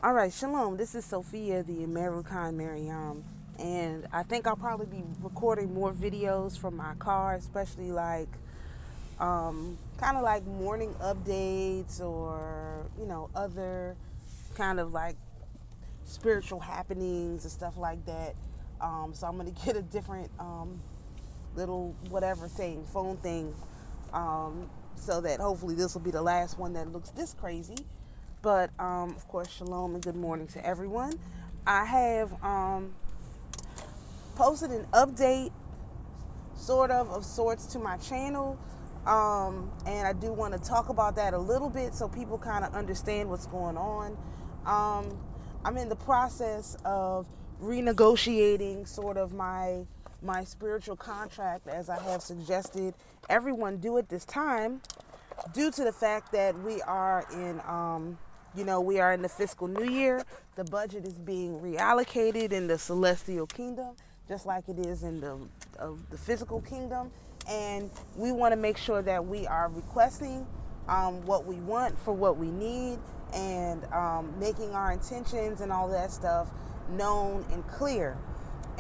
All right, Shalom. This is Sophia, the AmaruKhan Miriyam, and I think I'll probably be recording more videos from my car, especially like kind of like morning updates or other kind of like spiritual happenings and stuff like that. So I'm gonna get a different little whatever thing, phone thing, so that hopefully this will be the last one that looks this crazy. But of course, shalom and good morning to everyone. I have posted an update, of sorts, to my channel, and I do want to talk about that a little bit so people kind of understand what's going on. I'm in the process of renegotiating sort of my spiritual contract, as I have suggested everyone do at this time, due to the fact that we are in the fiscal new year. The budget is being reallocated in the celestial kingdom, just like it is in the physical kingdom. And we want to make sure that we are requesting what we want for what we need, and making our intentions and all that stuff known and clear.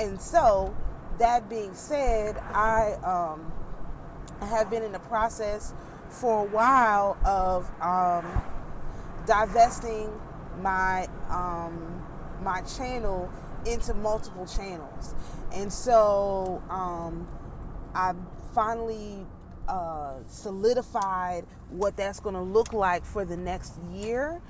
And so, that being said, I have been in the process for a while of divesting my my channel into multiple channels. And so I finally solidified what that's going to look like for the next year.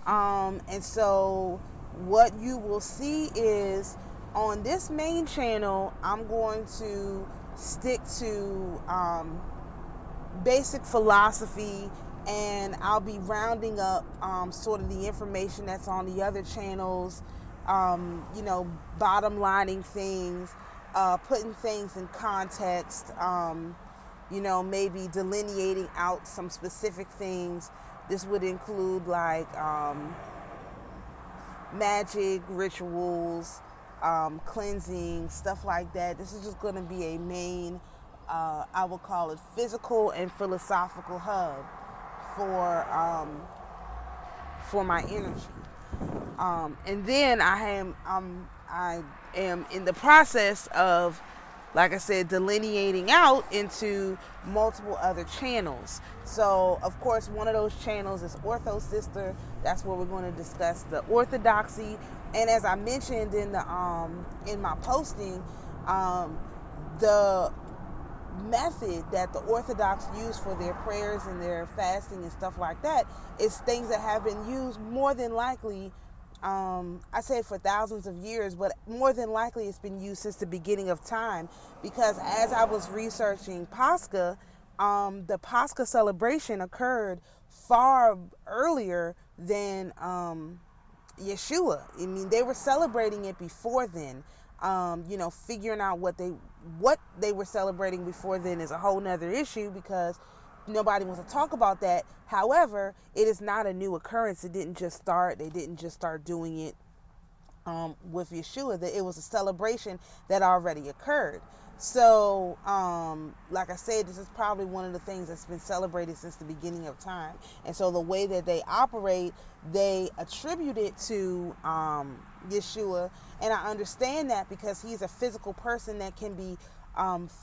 And so what you will see is, on this main channel, I'm going to stick to basic philosophy, and I'll be rounding up sort of the information that's on the other channels, bottom lining things, putting things in context, maybe delineating out some specific things. This would include like magic, rituals, cleansing, stuff like that. This is just going to be a main, I would call it, physical and philosophical hub for my energy. And then I am in the process of, like I said, delineating out into multiple other channels. So, of course, one of those channels is Ortho Sister. That's where we're going to discuss the orthodoxy. And as I mentioned in my posting, the method that the Orthodox use for their prayers and their fasting and stuff like that is things that have been used more than likely, I said for thousands of years, but more than likely it's been used since the beginning of time. Because as I was researching Pascha, the Pascha celebration occurred far earlier than Yeshua. I mean, they were celebrating it before then. Figuring out what they were celebrating before then is a whole nother issue, because nobody wants to talk about that. However, it is not a new occurrence. It didn't just start. They didn't just start doing it with Yeshua. That it was a celebration that already occurred. So, like I said, this is probably one of the things that's been celebrated since the beginning of time. And so the way that they operate, they attribute it to Yeshua. And I understand that, because he's a physical person that can be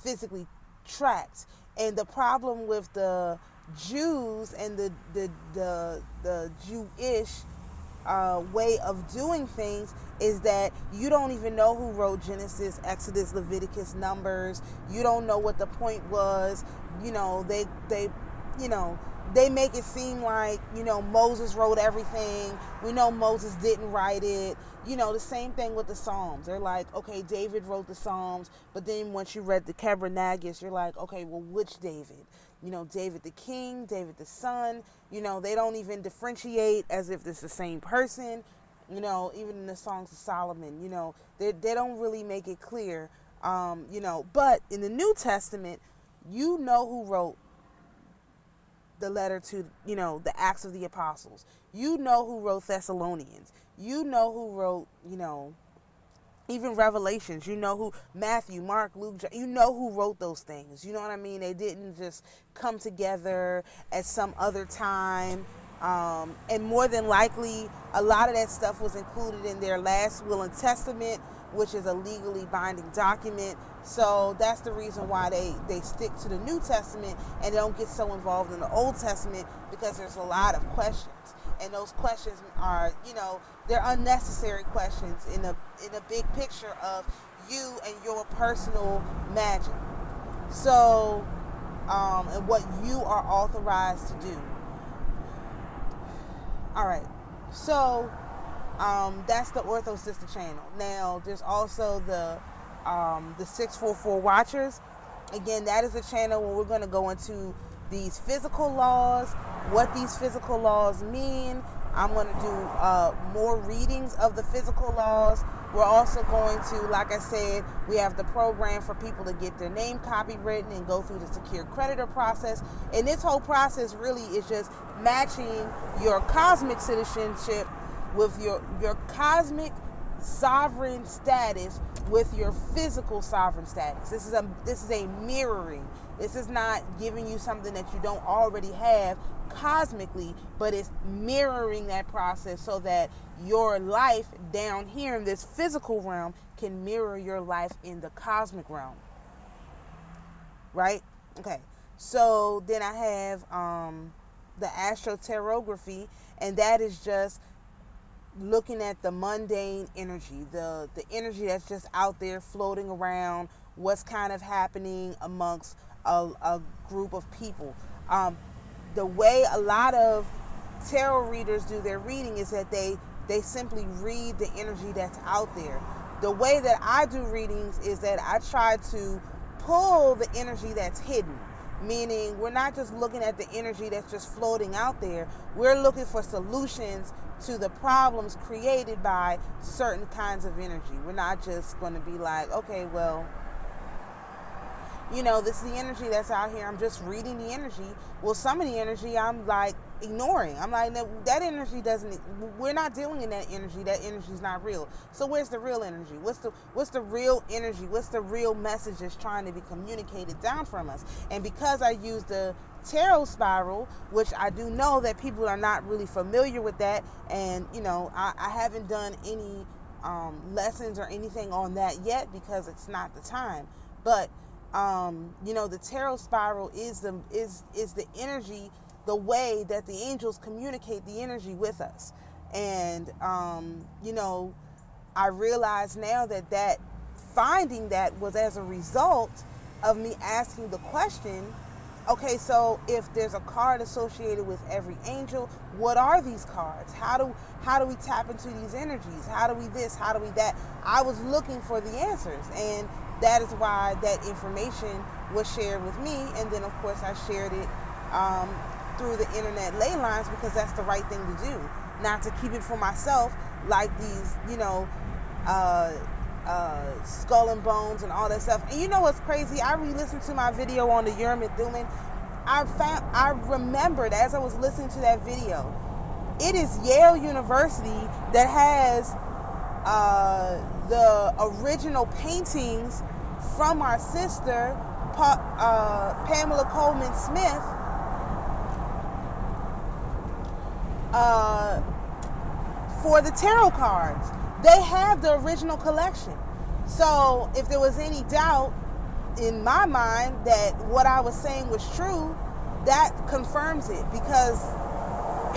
physically tracked. And the problem with the Jews and the Jewish way of doing things is that you don't even know who wrote Genesis, Exodus, Leviticus, Numbers. You don't know what the point was. They make it seem like, Moses wrote everything. We know Moses didn't write it. The same thing with the Psalms. They're like, okay, David wrote the Psalms, but then once you read the Kebranagus, you're like, okay, well, which David? David the king, David the son. They don't even differentiate as if it's the same person. Even in the Songs of Solomon, they don't really make it clear. But in the New Testament, who wrote the letter to, the Acts of the Apostles. Who wrote Thessalonians. Who wrote, even Revelations. Who Matthew, Mark, Luke, John, who wrote those things. You know what I mean? They didn't just come together at some other time And more than likely, a lot of that stuff was included in their last will and testament, which is a legally binding document. So that's the reason why they stick to the New Testament and they don't get so involved in the Old Testament, because there's a lot of questions. And those questions are, they're unnecessary questions in a big picture of you and your personal magic. So, and what you are authorized to do. All right. So, that's the Ortho Sister channel. Now, there's also the 644 Watchers. Again, that is a channel where we're going to go into these physical laws, what these physical laws mean. I'm going to do more readings of the physical laws. We're also going to, like I said, we have the program for people to get their name copywritten and go through the secure creditor process. And this whole process really is just matching your cosmic citizenship with your cosmic sovereign status with your physical sovereign status. This is a mirroring. This is not giving you something that you don't already have cosmically, but it's mirroring that process so that your life down here in this physical realm can mirror your life in the cosmic realm. Right? Okay. So then I have the astroterography, and that is just looking at the mundane energy, the energy that's just out there floating around, what's kind of happening amongst a group of people. The way a lot of tarot readers do their reading is that they simply read the energy that's out there. The way that I do readings is that I try to pull the energy that's hidden. Meaning we're not just looking at the energy that's just floating out there. We're looking for solutions to the problems created by certain kinds of energy. We're not just going to be like, okay, well, this is the energy that's out here. I'm just reading the energy. Well, some of the energy I'm like ignoring. I'm like, that energy we're not dealing in that energy. That energy is not real. So where's the real energy? What's the real energy? What's the real message that's trying to be communicated down from us? And because I use the tarot spiral, which I do know that people are not really familiar with that, and I haven't done any lessons or anything on that yet because it's not the time. But the tarot spiral is the energy, the way that the angels communicate the energy with us. And I realize now that finding that was as a result of me asking the question, okay, so if there's a card associated with every angel, what are these cards? How do we tap into these energies? How do we this? How do we that? I was looking for the answers, and that is why that information was shared with me. And then, of course, I shared it through the Internet Ley Lines, because that's the right thing to do, not to keep it for myself like these, skull and bones and all that stuff. And you know what's crazy? I re-listened to my video on the Urim and Thummin. I remembered as I was listening to that video, it is Yale University that has the original paintings from our sister Pamela Coleman Smith for the tarot cards. They have the original collection. So if there was any doubt in my mind that what I was saying was true, that confirms it, because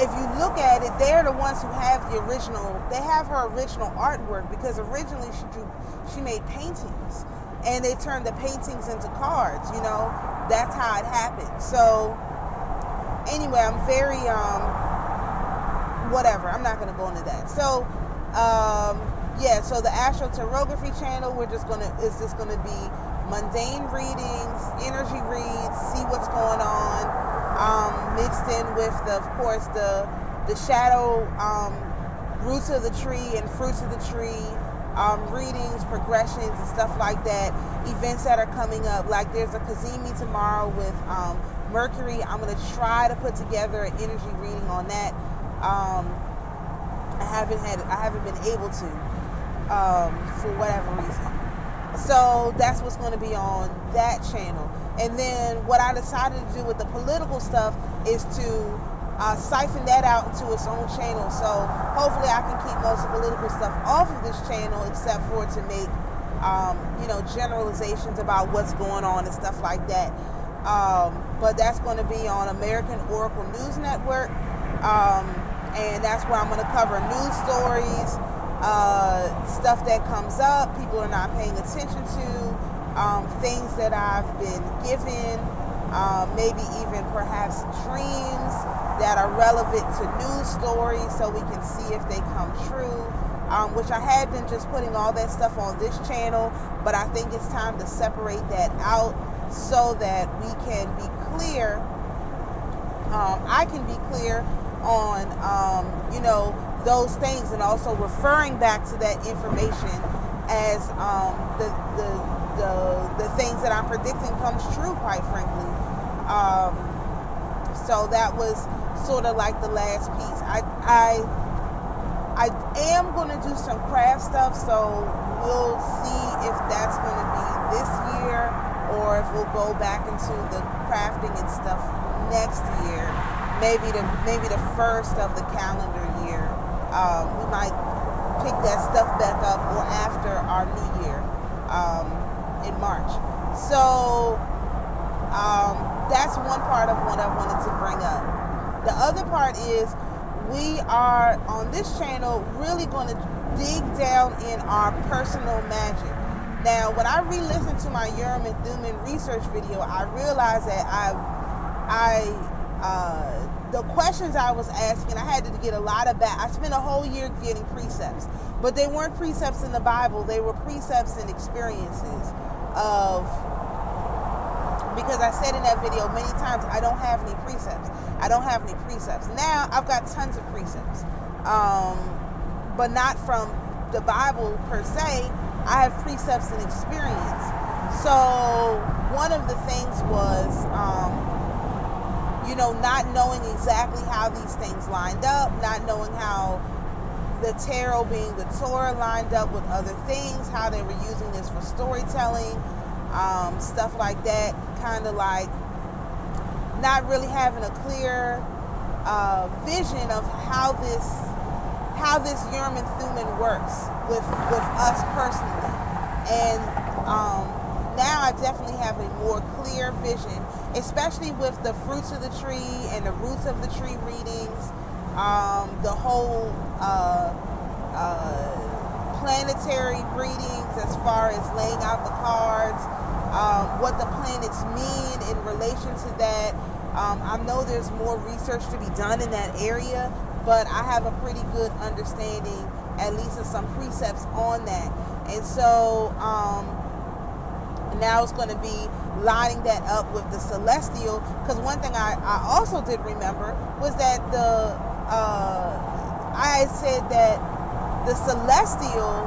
if you look at it, they're the ones who have the original. They have her original artwork, because originally she made paintings, and they turned the paintings into cards. That's how it happened. So anyway, I'm very whatever. I'm not going to go into that. So so the astroterography channel, is just gonna be mundane readings, energy reads, see what's going on, mixed in with of course the shadow roots of the tree and fruits of the tree, readings, progressions, and stuff like that. Events that are coming up, like there's a Kazemi tomorrow with Mercury. I'm gonna try to put together an energy reading on that. I haven't been able to for whatever reason. So that's what's going to be on that channel. And then what I decided to do with the political stuff is to siphon that out into its own channel. So hopefully I can keep most of the political stuff off of this channel, except for to make generalizations about what's going on and stuff like that. But that's going to be on American Oracle News Network, and that's where I'm going to cover news stories, stuff that comes up people are not paying attention to, things that I've been given, maybe even perhaps dreams that are relevant to news stories, so we can see if they come true, which I had been just putting all that stuff on this channel, but I think it's time to separate that out so that we can be clear. I can be clear on those things, and also referring back to that information as the things that I'm predicting comes true, quite frankly. So that was sort of like the last piece. I am going to do some craft stuff, so we'll see if that's going to be this year or if we'll go back into the crafting and stuff next year. Maybe the first of the calendar year. We might pick that stuff back up, or after our new year in March. So that's one part of what I wanted to bring up. The other part is we are on this channel really going to dig down in our personal magic. Now, when I re-listened to my Urim and Thummin research video, I realized that the questions I was asking, I had to get a lot of back. I spent a whole year getting precepts, but they weren't precepts in the Bible. They were precepts and experiences of, because I said in that video many times, I don't have any precepts. I don't have any precepts. Now I've got tons of precepts, but not from the Bible per se. I have precepts and experience. So one of the things was, not knowing exactly how these things lined up, not knowing how the tarot, being the Torah, lined up with other things, how they were using this for storytelling, stuff like that. Kind of like not really having a clear vision of how this Urim and Thummin works with us personally. And now I definitely have a more clear vision, especially with the fruits of the tree and the roots of the tree readings, the whole planetary readings as far as laying out the cards, what the planets mean in relation to that. I know there's more research to be done in that area, but I have a pretty good understanding, at least of some precepts on that. And so now it's going to be lining that up with the celestial, because one thing I also did remember was that I had said that the celestial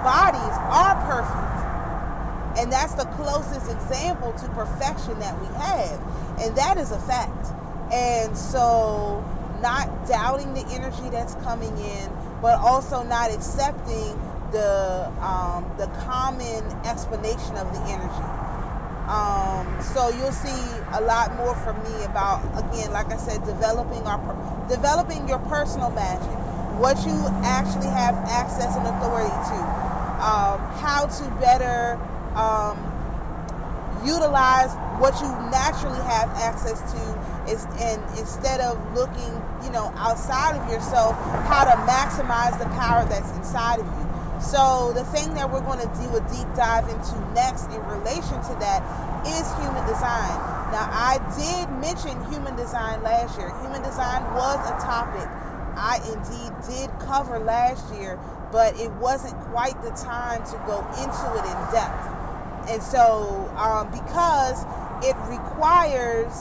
bodies are perfect, and that's the closest example to perfection that we have, and that is a fact. And so not doubting the energy that's coming in, but also not accepting the common explanation of the energy. So you'll see a lot more from me about, again, like I said, developing your personal magic, what you actually have access and authority to, how to better utilize what you naturally have access to, and instead of looking, outside of yourself, how to maximize the power that's inside of you. So the thing that we're going to do a deep dive into next in relation to that is human design. Now, I did mention human design last year. Human design was a topic I indeed did cover last year, but it wasn't quite the time to go into it in depth. And so because it requires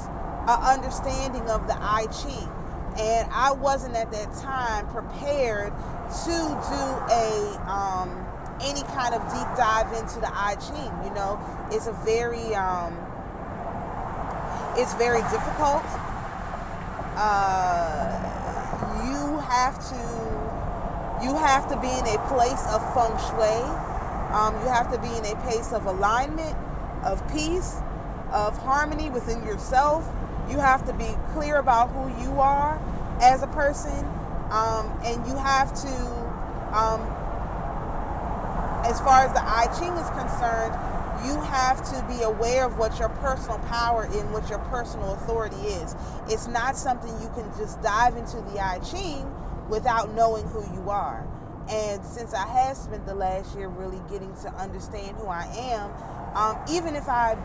an understanding of the I Ching, and I wasn't at that time prepared to do any kind of deep dive into the I Ching. It's a very it's very difficult. You have to be in a place of feng shui. You have to be in a place of alignment, of peace, of harmony within yourself, You have to be clear about who you are as a person, and you have to, as far as the I Ching is concerned, you have to be aware of what your personal power and what your personal authority is. It's not something you can just dive into the I Ching without knowing who you are. And since I have spent the last year really getting to understand who I am, even if I,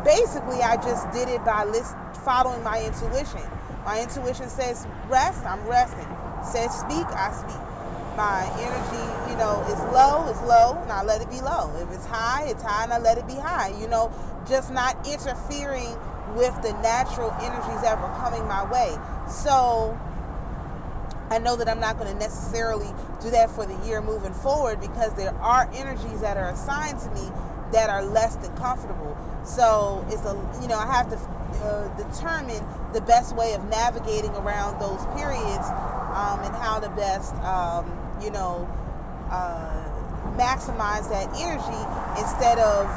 basically I just did it by following my intuition. My intuition says rest, I'm resting. Says speak, I speak. My energy, is low, it's low, and I let it be low. If it's high, and I let it be high. Just not interfering with the natural energies that were coming my way. So I know that I'm not going to necessarily do that for the year moving forward, because there are energies that are assigned to me that are less than comfortable. So it's I have to determine the best way of navigating around those periods, and how to best maximize that energy instead of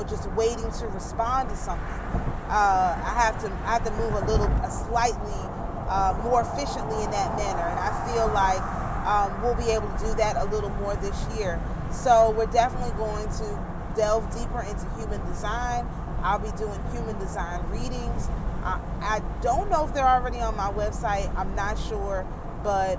just waiting to respond to something. I have to move a slightly more efficiently in that manner, and I feel like we'll be able to do that a little more this year. So we're definitely going to delve deeper into human design. I'll be doing human design readings. I don't know if they're already on my website. I'm not sure, but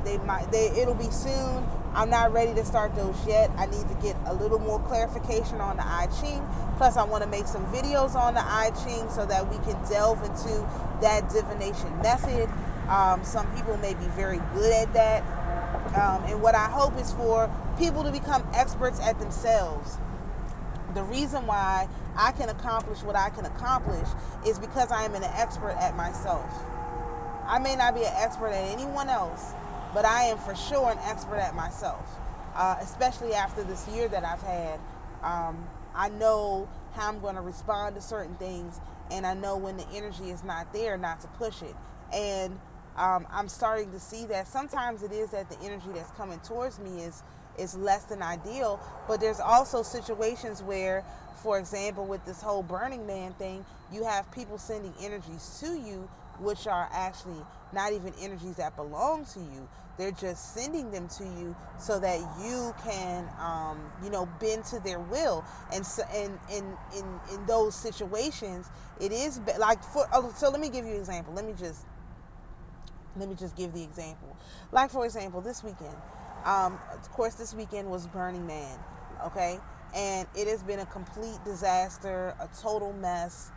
it'll be soon. I'm not ready to start those yet. I need to get a little more clarification on the I Ching. Plus, I want to make some videos on the I Ching so that we can delve into that divination method. Some people may be very good at that. And what I hope is for people to become experts at themselves. The reason why I can accomplish what I can accomplish is because I am an expert at myself. I may not be an expert at anyone else, but I am for sure an expert at myself, especially after this year that I've had. I know how I'm going to respond to certain things, and I know when the energy is not there, not to push it. And I'm starting to see that sometimes it is that the energy that's coming towards me is less than ideal, but there's also situations where, for example, with this whole Burning Man thing, you have people sending energies to you which are actually not even energies that belong to you. They're just sending them to you so that you can, bend to their will. And so, in those situations, it is like so. Let me give you an example. Let me just give the example. Like, for example, this weekend. Of course, this weekend was Burning Man, okay? And it has been a complete disaster, a total mess.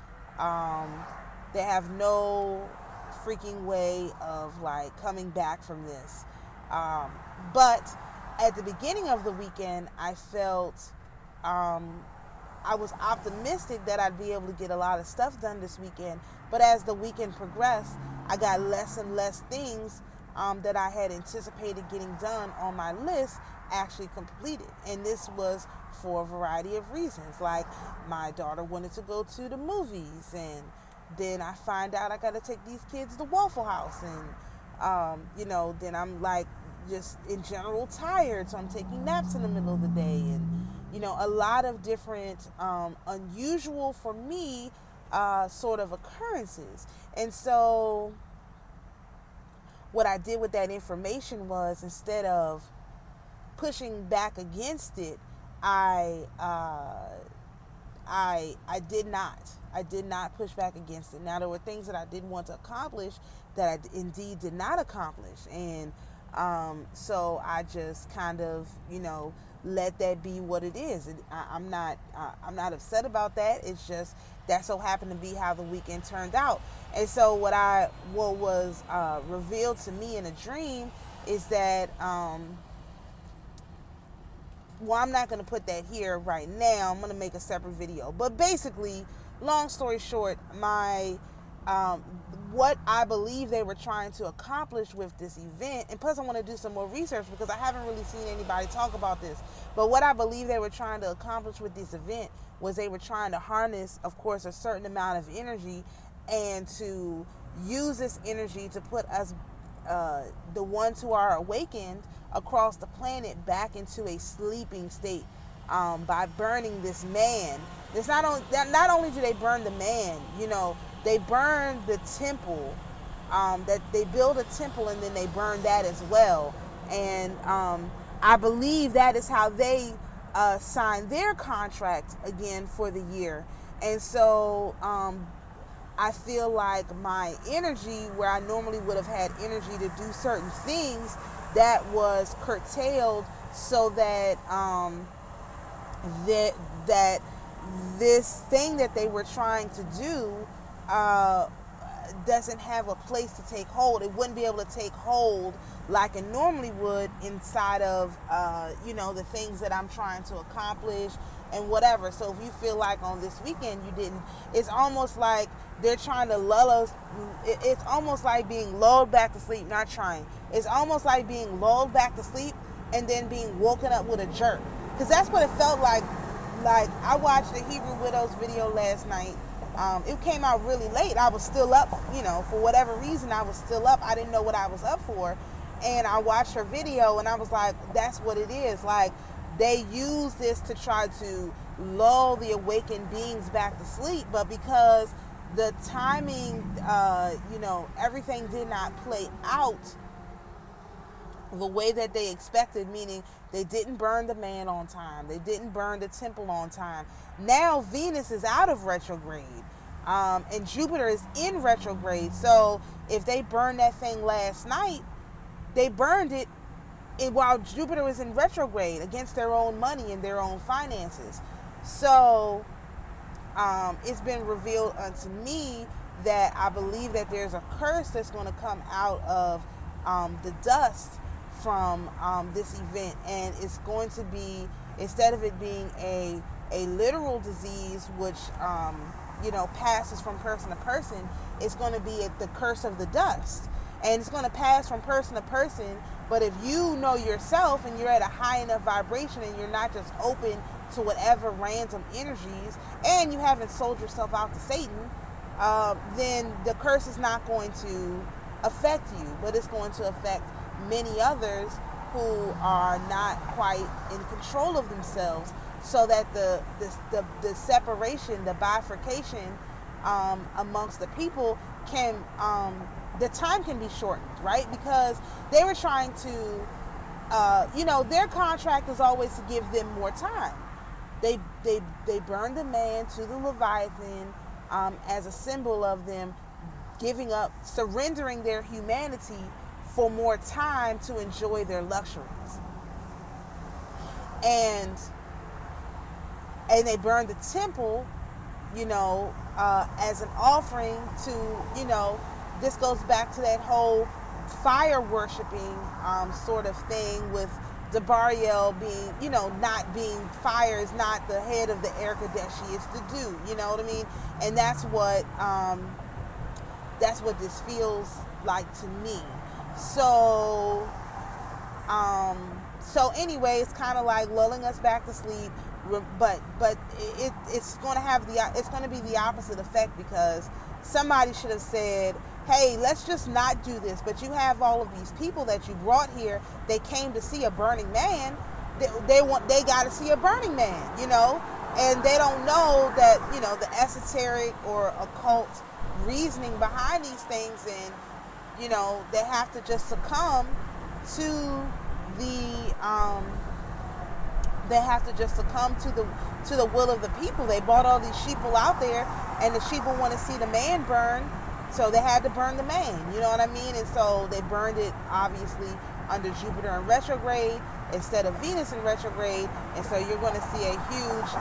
They have no freaking way of, coming back from this. But at the beginning of the weekend, I felt I was optimistic that I'd be able to get a lot of stuff done this weekend. But as the weekend progressed, I got less and less things that I had anticipated getting done on my list actually completed. And this was for a variety of reasons. Like, my daughter wanted to go to the movies, and then I find out I got to take these kids to Waffle House, and then I'm just in general tired, so I'm taking naps in the middle of the day, and a lot of different unusual for me sort of occurrences. And so what I did with that information was, instead of pushing back against it, I did not push back against it. Now, there were things that I did want to accomplish that I indeed did not accomplish, and so I just kind of let that be what it is. I'm not upset about that. It's just that so happened to be how the weekend turned out. And so what was revealed to me in a dream is that I'm not going to put that here right now. I'm going to make a separate video. But basically, long story short, what I believe they were trying to accomplish with this event, and plus I want to do some more research because I haven't really seen anybody talk about this, but what I believe they were trying to accomplish with this event was they were trying to harness, of course, a certain amount of energy, and to use this energy to put us, the ones who are awakened across the planet, back into a sleeping state. by burning this man. It's not only do they burn the man, they burn the temple. That they build a temple and then they burn that as well. And I believe that is how they sign their contract again for the year. And so I feel like my energy, where I normally would have had energy to do certain things, that was curtailed, so that that this thing that they were trying to do doesn't have a place to take hold. It wouldn't be able to take hold like it normally would inside of the things that I'm trying to accomplish and whatever. So if you feel like on this weekend you didn't, it's almost like they're trying to lull us. It's almost like being lulled back to sleep. Not trying. It's almost like being lulled back to sleep and then being woken up with a jerk. Because that's what it felt like. Like, I watched the Hebrew Widows video last night. It came out really late. I was still up, for whatever reason, I was still up. I didn't know what I was up for. And I watched her video and I was like, that's what it is. Like, they use this to try to lull the awakened beings back to sleep. But because the timing, everything did not play out the way that they expected, meaning they didn't burn the man on time. They didn't burn the temple on time. Now Venus is out of retrograde, and Jupiter is in retrograde. So if they burned that thing last night, they burned it while Jupiter was in retrograde against their own money and their own finances. So it's been revealed unto me that I believe that there's a curse that's going to come out of the dust from this event, and it's going to be, instead of it being a literal disease which passes from person to person, it's going to be the curse of the dust, and it's going to pass from person to person. But if you know yourself and you're at a high enough vibration and you're not just open to whatever random energies, and you haven't sold yourself out to Satan, then the curse is not going to affect you, but it's going to affect many others who are not quite in control of themselves, so that the separation, the bifurcation amongst the people can, the time can be shortened, right? Because they were trying to, their contract is always to give them more time. They burned the man to the Leviathan as a symbol of them giving up, surrendering their humanity for more time to enjoy their luxuries. And they burned the temple, as an offering to, this goes back to that whole fire worshiping sort of thing, with Dabariel being, not being, fire is not the head of the Erkadeshi, it's the dew, you know what I mean? And that's what this feels like to me. So anyway, it's kind of like lulling us back to sleep, but it's going to be the opposite effect, because somebody should have said, hey, let's just not do this. But you have all of these people that you brought here. They came to see a burning man. They got to see a burning man, and they don't know that, the esoteric or occult reasoning behind these things, and they have to just succumb to the will of the people. They brought all these sheeple out there, and the sheeple want to see the man burn, so they had to burn the man, you know what I mean? And so they burned it, obviously, under Jupiter in retrograde instead of Venus in retrograde, and so you're going to see a huge,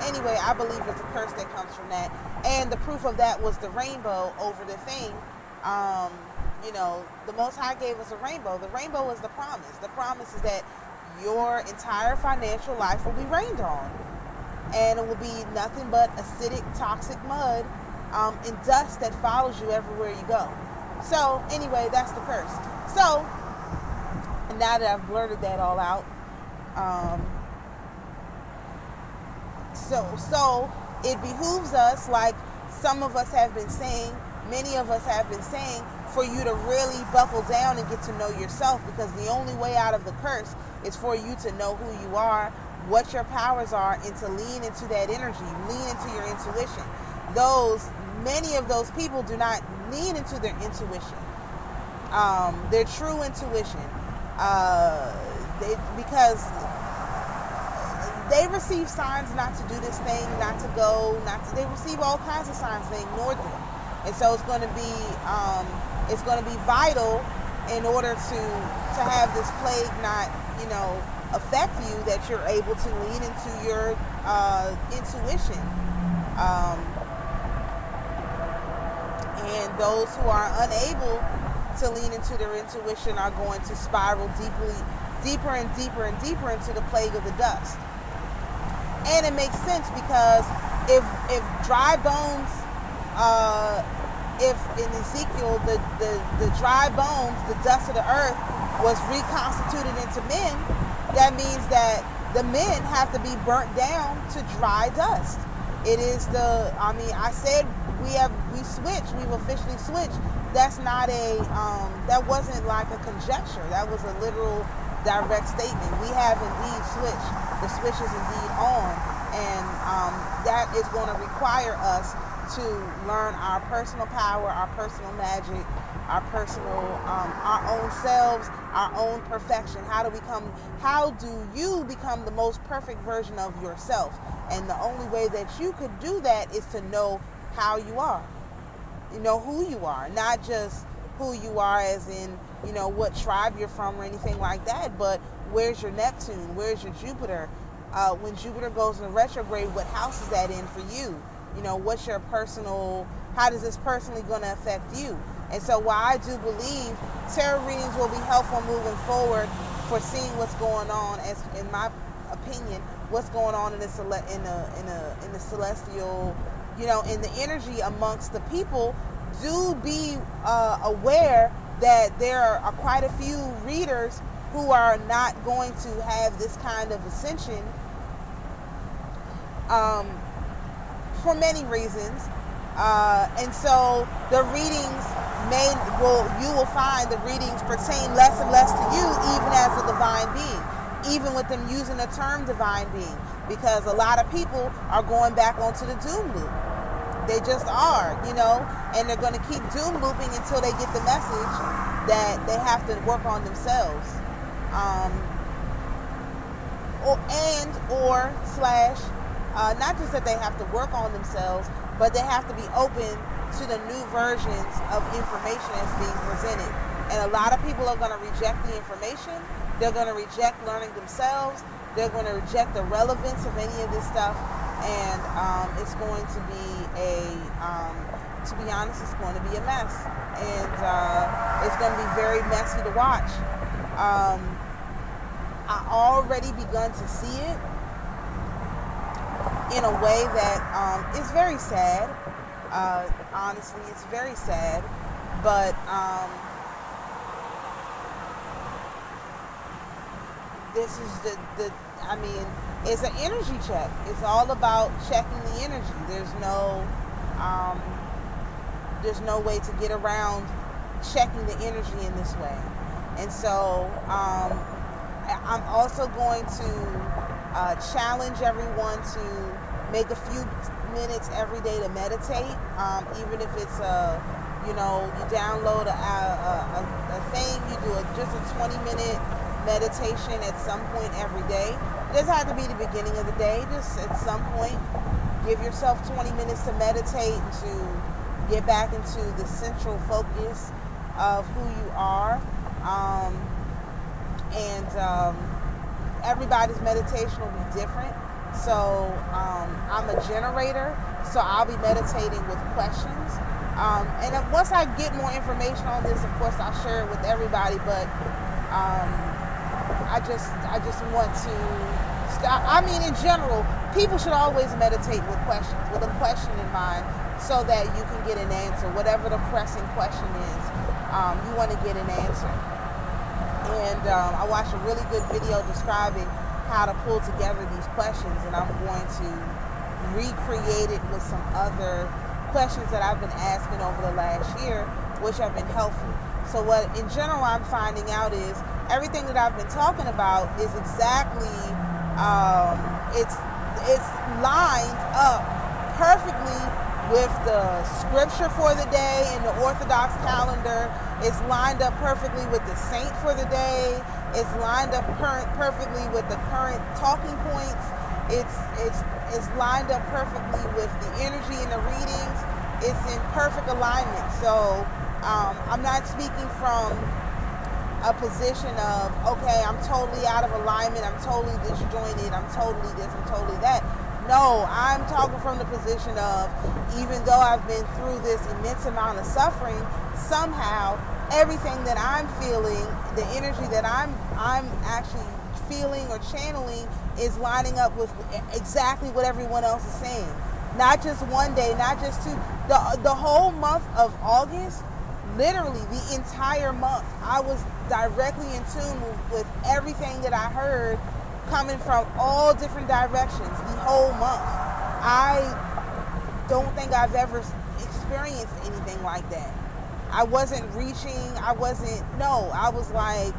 anyway, I believe it's a curse that comes from that. And the proof of that was the rainbow over the thing. The Most High gave us a rainbow. The rainbow is the promise. The promise is that your entire financial life will be rained on, and it will be nothing but acidic, toxic mud and dust that follows you everywhere you go. So anyway, that's the curse. So now that I've blurted that all out, so it behooves us, like some of us have been saying, many of us have been saying, for you to really buckle down and get to know yourself, because the only way out of the curse is for you to know who you are, what your powers are and to lean into that energy, lean into your intuition. Many of those people do not lean into their intuition, their true intuition, because they receive signs not to do this thing, not to go, they receive all kinds of signs, they ignored them. And so it's going to be vital in order to have this plague not, affect you, that you're able to lean into your intuition. And those who are unable to lean into their intuition are going to spiral deeper and deeper and deeper into the plague of the dust. And it makes sense, because if dry bones, if in Ezekiel the dry bones, the dust of the earth, was reconstituted into men, that means that the men have to be burnt down to dry dust. It is I said we've officially switched. That's not that wasn't like a conjecture. That was a literal, direct statement. We have indeed switched. The switch is indeed on, and that is going to require us to learn our personal power, our personal magic, our personal, our own selves, our own perfection. How do you become the most perfect version of yourself? And the only way that you could do that is to know how you are. You know who you are, not just who you are as in, what tribe you're from or anything like that, but where's your Neptune? Where's your Jupiter? When Jupiter goes in retrograde, what house is that in for you? What's your personal, how does this personally going to affect you? And so while I do believe tarot readings will be helpful moving forward for seeing what's going on, as in my opinion, what's going on in the celestial, in the energy amongst the people, do be aware that there are quite a few readers who are not going to have this kind of ascension for many reasons. And so the readings you will find the readings pertain less and less to you, even as a divine being, even with them using the term divine being, because a lot of people are going back onto the doom loop. They just are, and they're going to keep doom looping until they get the message that they have to work on themselves. Not just that they have to work on themselves, but they have to be open to the new versions of information that's being presented. And a lot of people are going to reject the information. They're going to reject learning themselves. They're going to reject the relevance of any of this stuff. And it's going to be to be honest, it's going to be a mess. And it's going to be very messy to watch. I already begun to see it in a way that is very sad. Honestly, it's very sad. But this is it's an energy check. It's all about checking the energy. There's no way to get around checking the energy in this way. And so I'm also going to challenge everyone to make a few minutes every day to meditate, even if it's you download a thing, you do just a 20-minute meditation at some point every day. It doesn't have to be the beginning of the day. Just at some point, give yourself 20 minutes to meditate, to get back into the central focus of who you are. Everybody's meditation will be different. So I'm a generator, so I'll be meditating with questions. And once I get more information on this, of course, I'll share it with everybody. But I just want to stop. In general, people should always meditate with questions, with a question in mind, so that you can get an answer. Whatever the pressing question is, you want to get an answer. And I watched a really good video describing how to pull together these questions, and I'm going to recreate it with some other questions that I've been asking over the last year, which have been helpful. So what in general I'm finding out is everything that I've been talking about is exactly It's lined up perfectly with the scripture for the day in the Orthodox calendar. It's lined up perfectly with the saint for the day. It's lined up perfectly with the current talking points. It's lined up perfectly with the energy in the readings. It's in perfect alignment. So I'm not speaking from a position of, okay, I'm totally out of alignment, I'm totally disjointed, I'm totally this, I'm totally that. No, I'm talking from the position of, even though I've been through this immense amount of suffering, somehow everything that I'm feeling, the energy that I'm actually feeling or channeling is lining up with exactly what everyone else is saying. Not just one day, not just two. The whole month of August, literally the entire month, I was directly in tune with everything that I heard coming from all different directions the whole month. I don't think I've ever experienced anything like that. I wasn't reaching, I was like,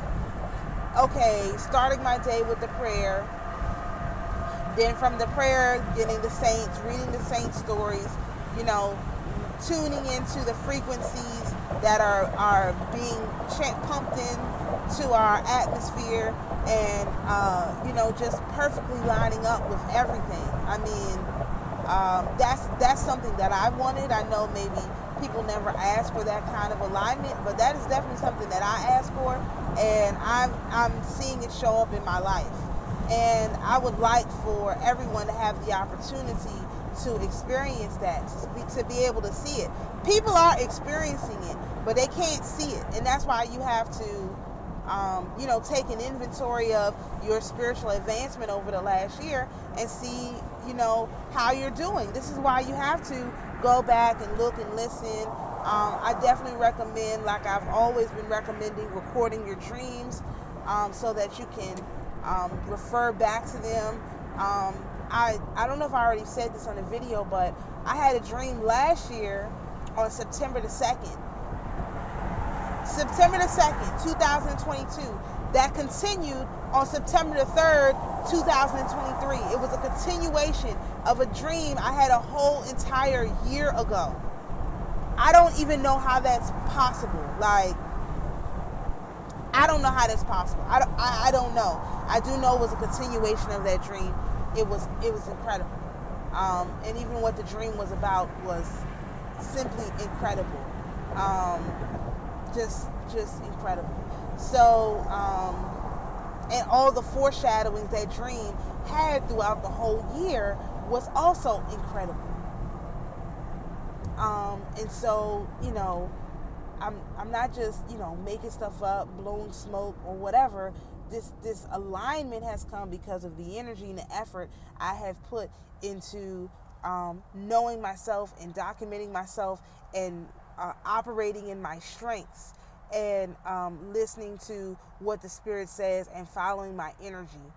okay, starting my day with the prayer, then from the prayer, getting the saints, reading the saints' stories, tuning into the frequencies that are being pumped into our atmosphere, and just perfectly lining up with everything. I mean, that's something that I wanted. I know maybe people never ask for that kind of alignment, but that is definitely something that I asked for, and I'm seeing it show up in my life. And I would like for everyone to have the opportunity to experience that, to be able to see it. People are experiencing it, but they can't see it, and that's why you have to take an inventory of your spiritual advancement over the last year and see how you're doing. This is why you have to go back and look and listen. I definitely recommend, like I've always been recommending, recording your dreams so that you can refer back to them. I don't know if I already said this on the video, but I had a dream last year on September the 2nd. September the 2nd, 2022. That continued on September the 3rd, 2023. It was a continuation of a dream I had a whole entire year ago. I don't even know how that's possible. Like, I don't know how that's possible. I don't know. I do know it was a continuation of that dream. It was incredible. And even what the dream was about was simply incredible. Just incredible. So, and all the foreshadowings that dream had throughout the whole year was also incredible. And so, I'm not just, making stuff up, blowing smoke or whatever. This alignment has come because of the energy and the effort I have put into knowing myself and documenting myself and operating in my strengths, and listening to what the Spirit says and following my energy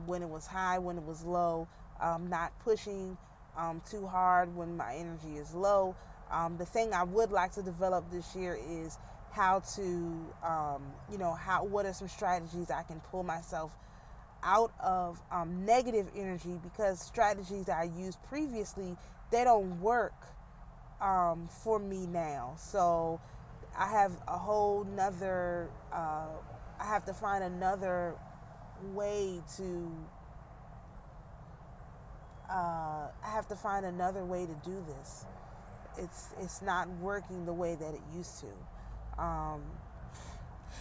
when it was high, when it was low, not pushing too hard when my energy is low. The thing I would like to develop this year is how to, what are some strategies I can pull myself out of negative energy, because strategies I used previously, they don't work for me now. So I have a whole nother, I have to find another way to, do this. It's not working the way that it used to.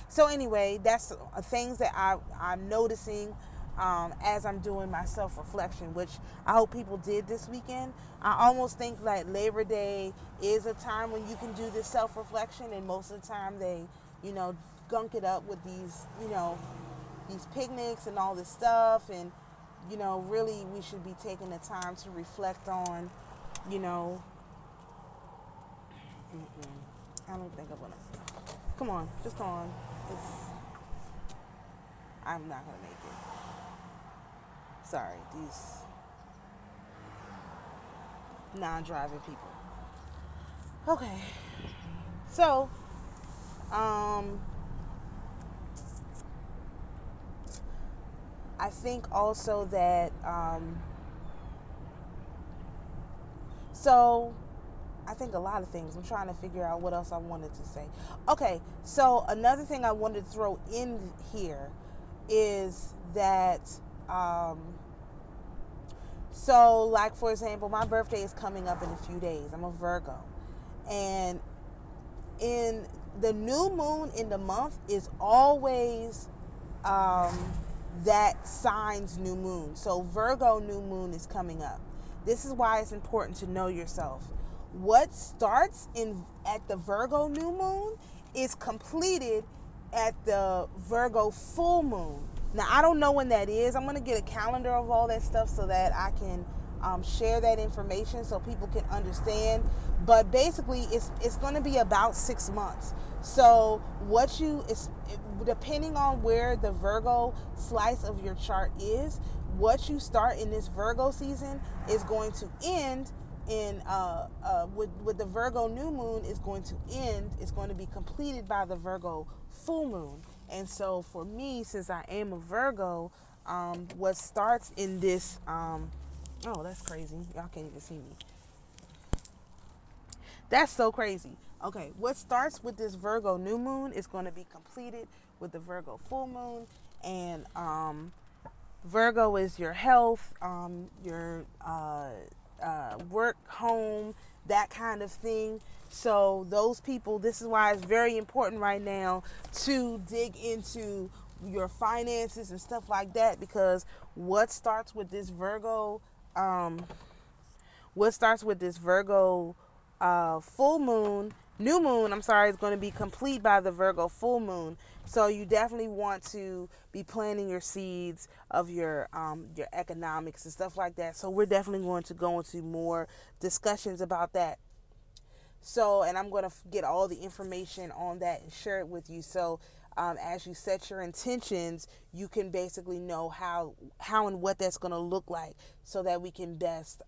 So anyway, that's things that I'm noticing as I'm doing my self-reflection, which I hope people did this weekend. I almost think like Labor Day is a time when you can do this self-reflection, and most of the time they, gunk it up with these, these picnics and all this stuff, and, really we should be taking the time to reflect on, I don't think I'm gonna. Come on, just come on. I'm not gonna make it. Sorry, these non-driving people. Okay, so I think also that, so I think a lot of things. I'm trying to figure out what else I wanted to say. Okay, so another thing I wanted to throw in here is that, so like for example, my birthday is coming up in a few days. I'm a Virgo. And in the new moon in the month is always that sign's new moon. So Virgo new moon is coming up. This is why it's important to know yourself. What starts at the Virgo new moon is completed at the Virgo full moon. Now, I don't know when that is. I'm going to get a calendar of all that stuff so that I can share that information so people can understand. But basically, it's going to be about 6 months. So depending on where the Virgo slice of your chart is, what you start in this Virgo season is going to end in with the Virgo new moon is going to end. It's going to be completed by the Virgo full moon. And so for me, since I am a Virgo, what starts in this oh, that's crazy. Y'all can't even see me. That's so crazy. Okay, what starts with this Virgo new moon is going to be completed with the Virgo full moon. And Virgo is your health, your work, home, that kind of thing. So those people, this is why it's very important right now to dig into your finances and stuff like that, because what starts with this Virgo full moon, new moon, I'm sorry, is going to be complete by the Virgo full moon. So you definitely want to be planting your seeds of your economics and stuff like that. So we're definitely going to go into more discussions about that. So, and I'm going to get all the information on that and share it with you. So as you set your intentions, you can basically know how and what that's going to look like, so that we can best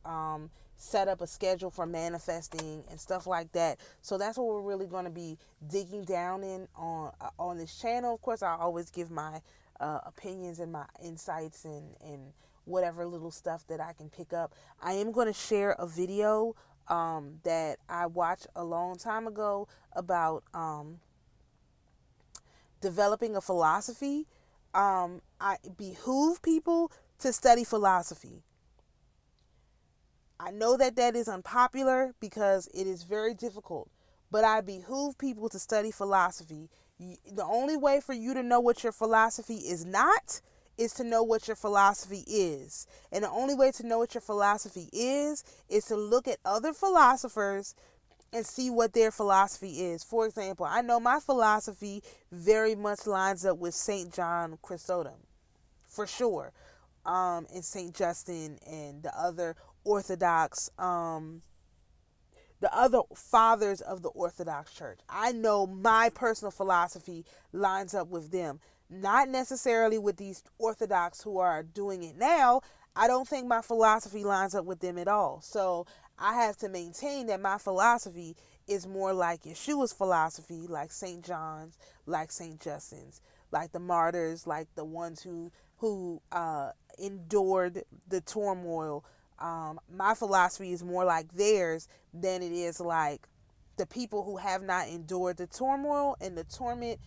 set up a schedule for manifesting and stuff like that. So that's what we're really going to be digging down in on this channel. Of course, I always give my opinions and my insights and whatever little stuff that I can pick up. I am going to share a video that I watched a long time ago about developing a philosophy. I behoove people to study philosophy. I know that is unpopular because it is very difficult, but I behoove people to study philosophy. The only way for you to know what your philosophy is not is to know what your philosophy is. And the only way to know what your philosophy is to look at other philosophers and see what their philosophy is. For example, I know my philosophy very much lines up with St. John Chrysostom, for sure, and St. Justin and the other Orthodox, the other fathers of the Orthodox Church. I know my personal philosophy lines up with them. Not necessarily with these Orthodox who are doing it now. I don't think my philosophy lines up with them at all. So I have to maintain that my philosophy is more like Yeshua's philosophy, like St. John's, like St. Justin's, like the martyrs, like the ones who endured the turmoil. My philosophy is more like theirs than it is like the people who have not endured the turmoil and the torment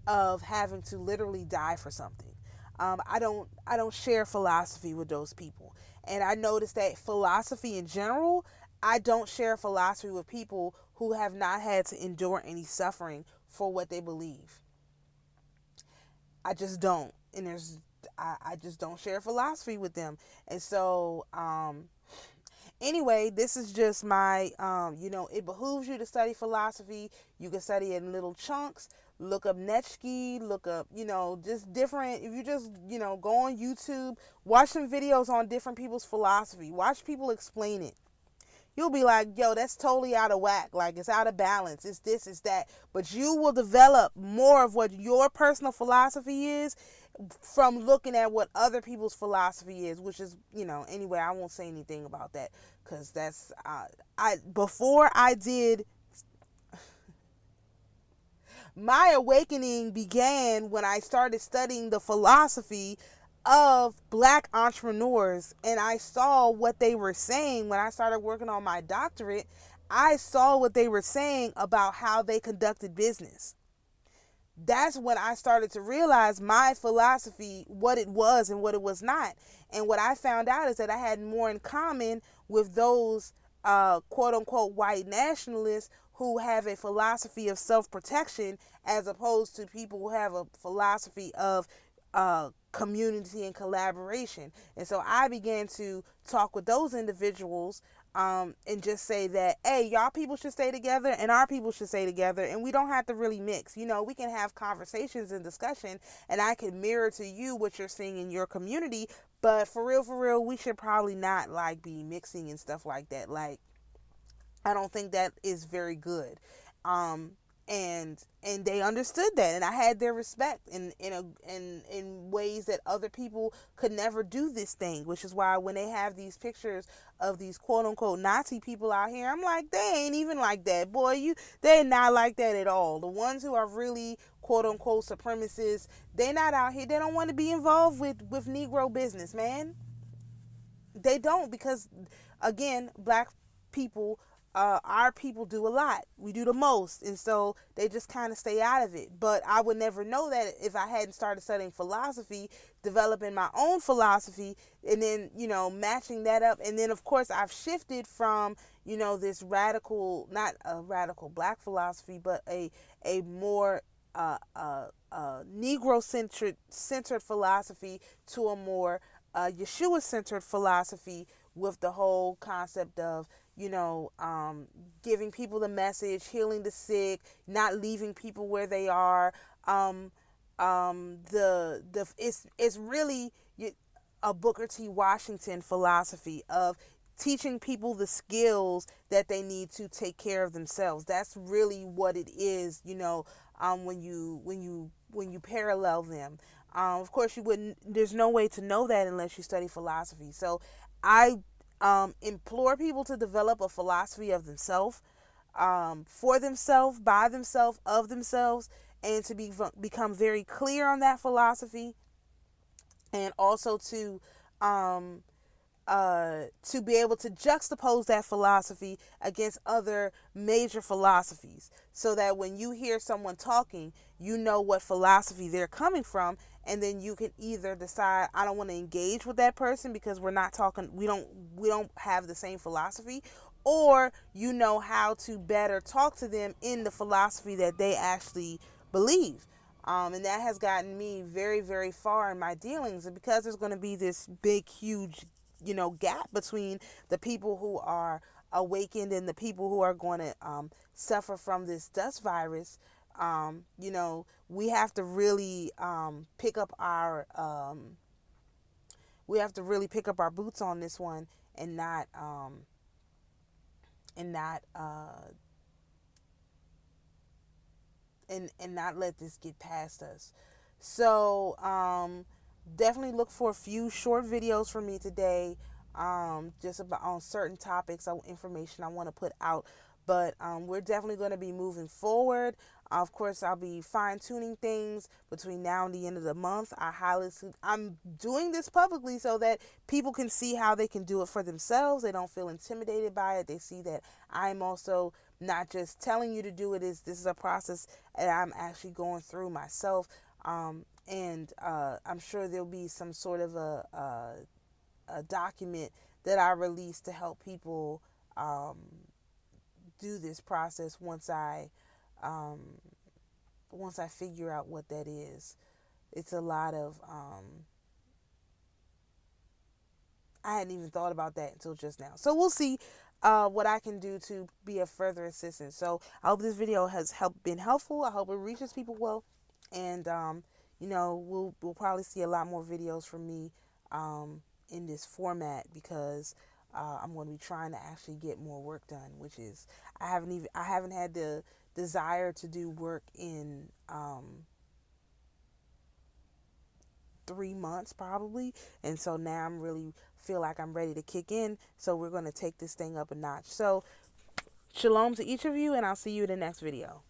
of having to literally die for something. I don't share philosophy with those people. And I noticed that philosophy in general, I don't share philosophy with people who have not had to endure any suffering for what they believe. I just don't. And I just don't share philosophy with them. And so, anyway, this is just my, it behooves you to study philosophy. You can study it in little chunks. Look up Nechki, look up, just different, if you just, go on YouTube, watch some videos on different people's philosophy. Watch people explain it. You'll be like, yo, that's totally out of whack. Like, it's out of balance. It's this, it's that. But you will develop more of what your personal philosophy is from looking at what other people's philosophy is, which is, anyway, I won't say anything about that because that's, before I did, my awakening began when I started studying the philosophy of black entrepreneurs, and I saw what they were saying when I started working on my doctorate. I saw what they were saying about how they conducted business. That's when I started to realize my philosophy, what it was and what it was not. And what I found out is that I had more in common with those quote unquote white nationalists who have a philosophy of self-protection, as opposed to people who have a philosophy of community and collaboration. And so I began to talk with those individuals, and just say that, hey, y'all people should stay together and our people should stay together, and we don't have to really mix. We can have conversations and discussion, and I can mirror to you what you're seeing in your community, but for real, we should probably not like be mixing and stuff like that. Like, I don't think that is very good. Um, and they understood that, and I had their respect in ways that other people could never do this thing, which is why when they have these pictures of these quote unquote Nazi people out here, I'm like, they ain't even like that, boy. They're not like that at all. The ones who are really quote unquote supremacists, they're not out here. They don't want to be involved with Negro business, man. They don't, because again, black people, our people do a lot. We do the most, and so they just kind of stay out of it. But I would never know that if I hadn't started studying philosophy, developing my own philosophy, and then matching that up. And then of course I've shifted from this radical, not a radical black philosophy, but a more Negro centered philosophy to a more Yeshua centered philosophy, with the whole concept of giving people the message, healing the sick, not leaving people where they are. It's really a Booker T. Washington philosophy of teaching people the skills that they need to take care of themselves. That's really what it is, when you parallel them. Of course, you wouldn't. There's no way to know that unless you study philosophy. So, I implore people to develop a philosophy of themselves, for themselves, by themselves, of themselves, and to become very clear on that philosophy, and also to be able to juxtapose that philosophy against other major philosophies, so that when you hear someone talking, you know what philosophy they're coming from, and then you can either decide, I don't want to engage with that person because we're not talking, we don't have the same philosophy, or you know how to better talk to them in the philosophy that they actually believe. And that has gotten me very, very far in my dealings. And because there's going to be this big, huge, gap between the people who are awakened and the people who are going to suffer from this dust virus, we have to really pick up our boots on this one, and not and not and not let this get past us. So definitely look for a few short videos from me today, just about on certain topics or information I want to put out. But we're definitely going to be moving forward. Of course, I'll be fine-tuning things between now and the end of the month. I'm doing this publicly so that people can see how they can do it for themselves. They don't feel intimidated by it. They see that I'm also not just telling you to do it. This is a process that I'm actually going through myself. And I'm sure there'll be some sort of a document that I release to help people do this process once I figure out what that is. It's a lot of I hadn't even thought about that until just now. So we'll see what I can do to be of further assistance. So I hope this video has been helpful. I hope it reaches people well, and we'll probably see a lot more videos from me in this format, because I'm going to be trying to actually get more work done, which is I haven't had the desire to do work in 3 months probably, and so now I'm really feel like I'm ready to kick in. So we're going to take this thing up a notch. So shalom to each of you, and I'll see you in the next video.